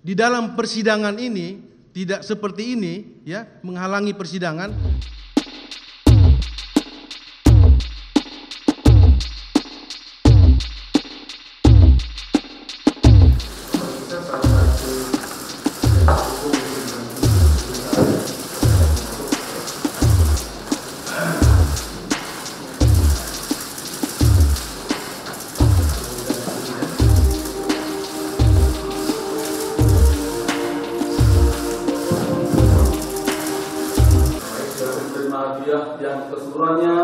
di dalam persidangan ini tidak seperti ini, ya, menghalangi persidangan. Yang keseluruhannya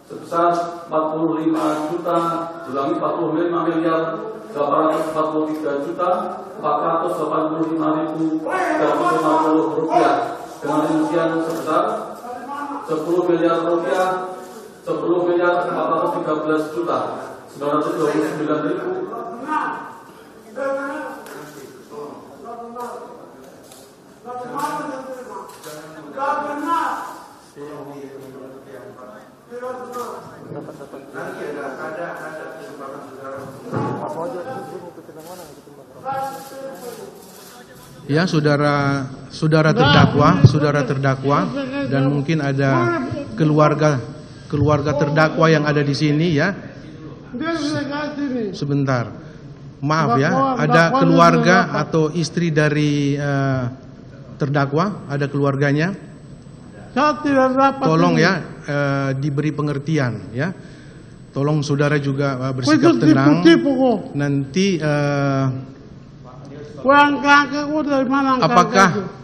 sebesar 45.843.485.350 rupiah dengan rincian sebesar 10 miliar rupiah 10.413.929.000. Ya, saudara terdakwa dan mungkin ada keluarga terdakwa yang ada di sini, ya. Sebentar, maaf ya, ada keluarga atau istri dari terdakwa, ada keluarganya. Tolong ya, diberi pengertian, ya. Tolong saudara juga bersikap tenang. Nanti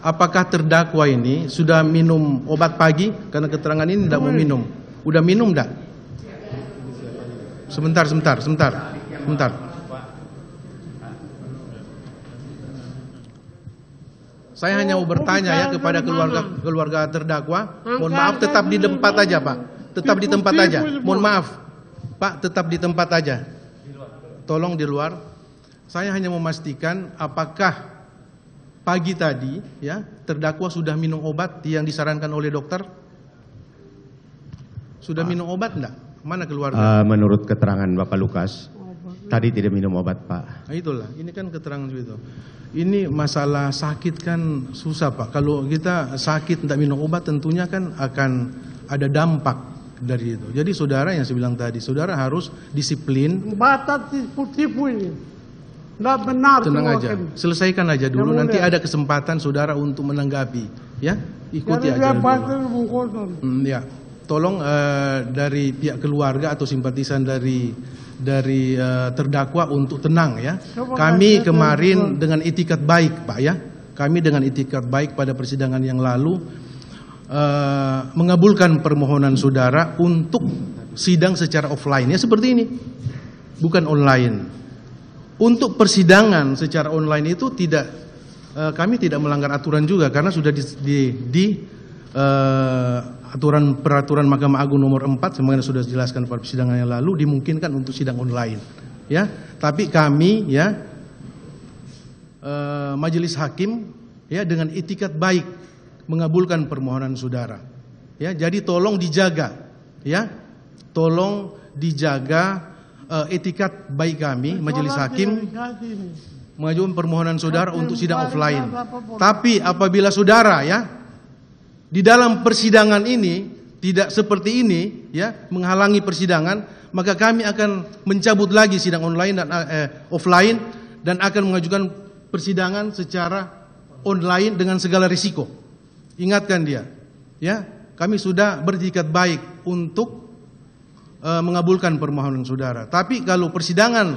apakah terdakwa ini sudah minum obat pagi? Karena keterangan ini tidak mau minum. Udah minum enggak? Sebentar. Saya hanya mau bertanya ya kepada keluarga terdakwa. Mohon maaf, tetap di tempat aja, Pak. Tetap di tempat aja. Mohon maaf, Pak, tetap di tempat aja. Tolong di luar. Saya hanya memastikan apakah pagi tadi, ya, terdakwa sudah minum obat yang disarankan oleh dokter? Sudah minum obat enggak? Mana keluarga? Menurut keterangan Bapak Lukas, tadi tidak minum obat, Pak. Nah, itulah, ini kan keterangan itu. Ini masalah sakit kan susah, Pak. Kalau kita sakit tidak minum obat tentunya kan akan ada dampak dari itu. Jadi saudara yang saya bilang tadi, saudara harus disiplin. Batas tipu-tipu ini. Tidak benar. Tenang aja, selesaikan aja dulu. Nanti ada kesempatan saudara untuk menanggapi, ya. Ikuti aja dulu. Ya, tolong dari pihak keluarga atau simpatisan dari terdakwa untuk tenang, ya. Kami kemarin dengan itikat baik, Pak, ya. Kami dengan itikat baik pada persidangan yang lalu mengabulkan permohonan saudara untuk sidang secara offline, ya, seperti ini, bukan online. Untuk persidangan secara online itu kami tidak melanggar aturan juga karena sudah di peraturan Mahkamah Agung nomor 4 sebagaimana sudah dijelaskan pada persidangan yang lalu dimungkinkan untuk sidang online, ya. Tapi kami, ya, majelis hakim, ya, dengan itikat baik mengabulkan permohonan saudara, ya. Jadi tolong dijaga, ya. Tolong dijaga etikat baik kami majelis hakim mengajukan permohonan saudara untuk sidang offline. Tapi apabila saudara, ya, di dalam persidangan ini tidak seperti ini, ya, menghalangi persidangan, maka kami akan mencabut lagi sidang online dan offline dan akan mengajukan persidangan secara online dengan segala risiko. Ingatkan dia, ya, kami sudah bertikat baik untuk mengabulkan permohonan saudara. Tapi kalau persidangan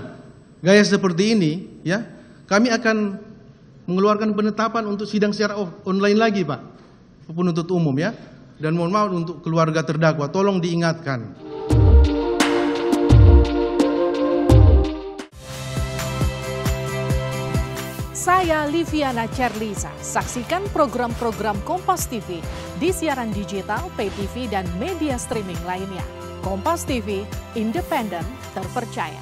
gaya seperti ini, ya, kami akan mengeluarkan penetapan untuk sidang secara online lagi, Pak, penuntut umum, ya. Dan mohon maaf untuk keluarga terdakwa, tolong diingatkan. Saya Liviana Cerlisa. Saksikan program-program Kompas TV di siaran digital, pay TV, dan media streaming lainnya. Kompas TV, independen, terpercaya.